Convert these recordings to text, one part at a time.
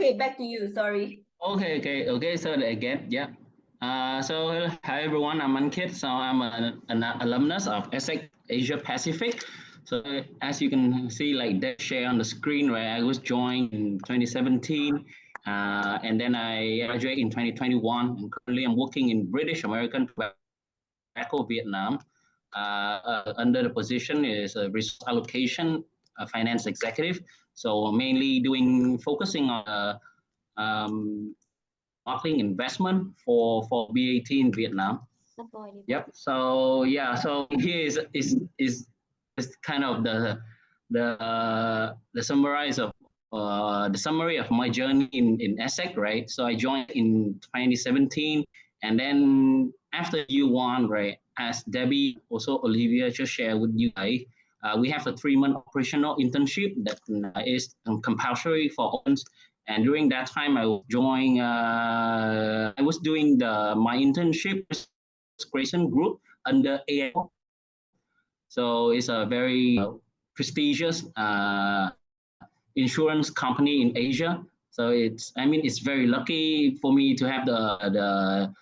Okay, back to you. Sorry. Okay. So again, yeah. So hi everyone, I'm Anh Kiet. So I'm an alumnus of ESSEC Asia Pacific. So as you can see, like that share on the screen, right? I was joined in 2017, and then I graduated in 2021. And currently, I'm working in British American Tobacco, Vietnam. Under the position is a Resource Allocation Finance Executive. So mainly focusing on marketing investment for BAT in Vietnam. Yep. So yeah. So here is kind of the summary of my journey in ESSEC, right? So I joined in 2017, and then after year one, right, as Debbie also Olivia just shared with you guys, we have a 3-month operational internship that is compulsory for all. And during that time, I was I was doing my internship creation group under AO. So it's a very prestigious insurance company in Asia. So it's very lucky for me to have the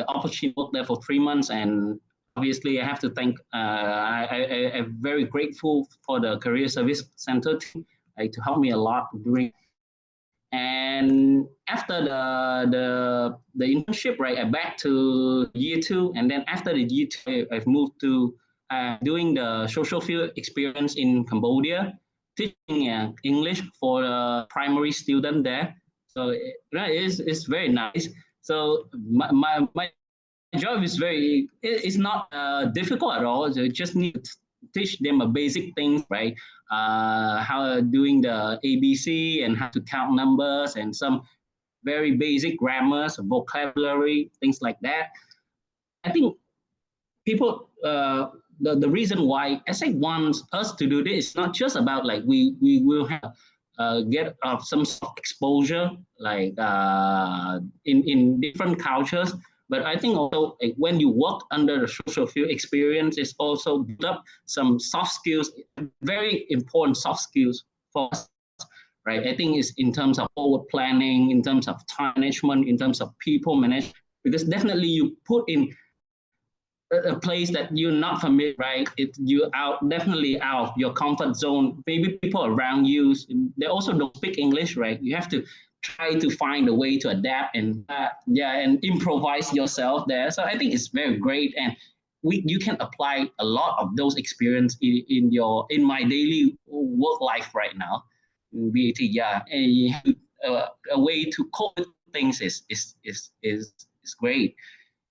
opportunity to work there for 3 months. And obviously, I have to thank. I'm very grateful for the Career Service Center team, to help me a lot during. And after the internship, right, I back to year 2, and then after the year 2, I've moved to doing the social field experience in Cambodia, teaching English for the primary student there. So it's very nice. So my job is it's not difficult at all. So you just need to teach them a basic things, right? How doing the ABC and how to count numbers and some very basic grammars, vocabulary, things like that. I think people, the reason why ESSEC wants us to do this is not just about like we will have get some exposure like in different cultures. But I think also when you work under the social field experience, it's also build up some soft skills, very important soft skills for us, right? I think it's in terms of forward planning, in terms of time management, in terms of people management, because definitely you put in a place that you're not familiar, right? You're definitely out of your comfort zone. Maybe people around you, they also don't speak English, right? You have to try to find a way to adapt and and improvise yourself there. So I think it's very great, and you can apply a lot of those experience in my daily work life right now. In BAT, a way to cope with things is great.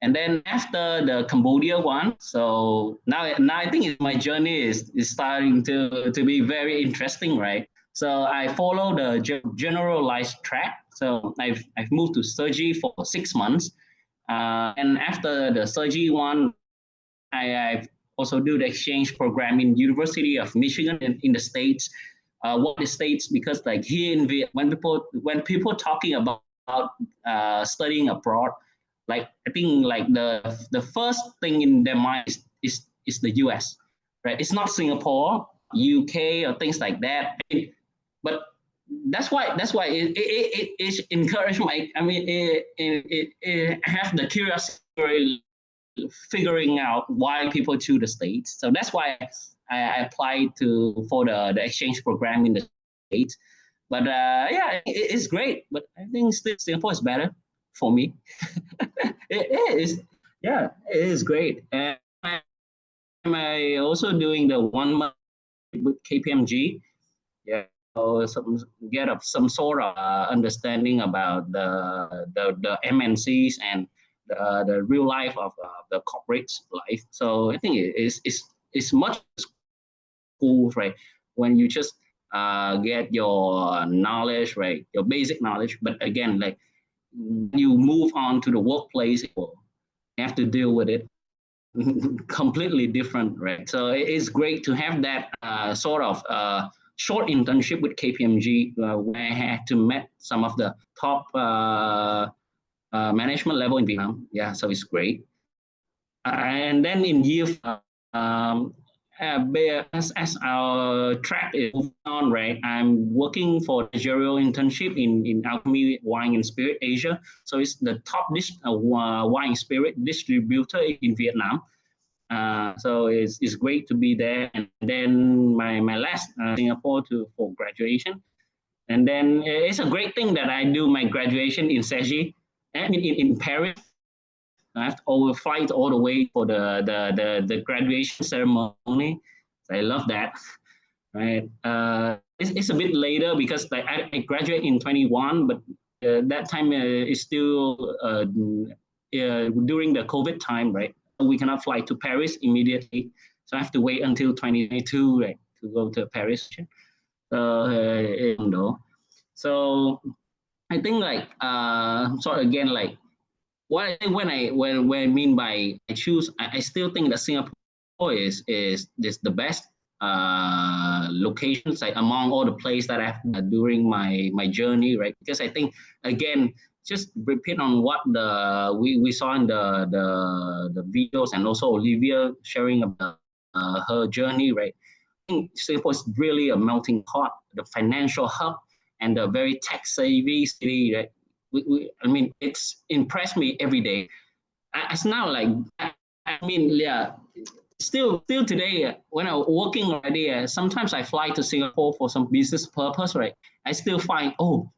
And then after the Cambodia one, so now I think my journey is starting to be very interesting, right? So I follow the generalized track. So I've moved to surgery for 6 months, and after the surgery one, I've also do the exchange program in University of Michigan in the States. What the States, because like here in when people talking about studying abroad, like I think like the first thing in their mind is the US, right? It's not Singapore, UK, or things like that. But that's why it encouraged my. I mean, it have the curiosity figuring out why people choose the States. So that's why I applied for the exchange program in the States. But it's great. But I think still Singapore is better for me. It is, yeah, it is great. And I'm also doing the 1 month with KPMG. Yeah, so get some sort of understanding about the MNCs and the real life of the corporate life. So I think it's much cool, right? When you just get your knowledge, right? Your basic knowledge, but again, like you move on to the workplace, you have to deal with it completely different, right? So it's great to have that sort of short internship with KPMG where I had to meet some of the top management level in Vietnam. Yeah, so it's great. And then in year, as our track is moving on, right? I'm working for the Jurial internship in Alchemy Wine and Spirit Asia. So it's the top wine and spirit distributor in Vietnam. So it's great to be there. And then my last Singapore for graduation. And then it's a great thing that I do my graduation in Cergy, and in Paris. I have to overflight all the way for the graduation ceremony. So I love that. Right. It's a bit later because like I graduate in 21, but that time is still during the COVID time, right? We cannot fly to Paris immediately, so I have to wait until 2022, right, to go to Paris. So I think like so again like what I, when I mean by I choose, I still think that Singapore is the best locations like among all the places that I've during my journey, right? Because I think again, just repeat on what we saw in the videos and also Olivia sharing about her journey, right? I think Singapore is really a melting pot, the financial hub, and a very tech savvy city, right? I mean, it's impressed me every day. It's now like, I mean, yeah, still today, when I'm working already, sometimes I fly to Singapore for some business purpose, right? I still find, oh,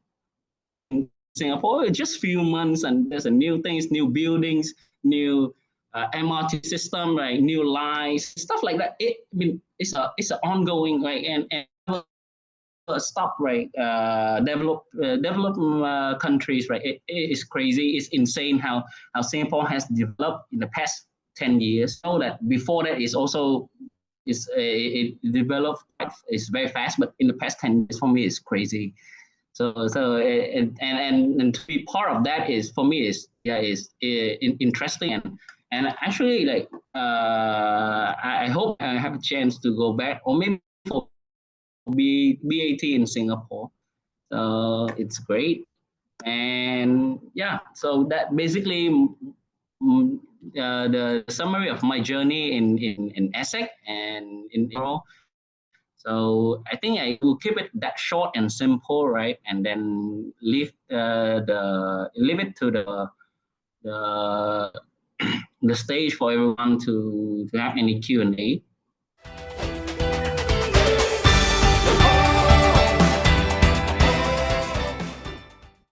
in Singapore, just few months and there's a new things, new buildings, new MRT system, right? New lines, stuff like that. I mean, it's an ongoing, right? And stop, right? Developed countries, right? It is crazy. It's insane how Singapore has developed in the past 10 years. So that before that is also it developed. It's very fast, but in the past 10 years for me it's crazy. And to be part of that is for me is interesting and actually like I hope I have a chance to go back or maybe for BAT in Singapore. So it's great. And yeah, so that basically the summary of my journey in ESSEC and in Euro. So I think I will keep it that short and simple, right? And then leave it to the the stage for everyone to have any Q&A.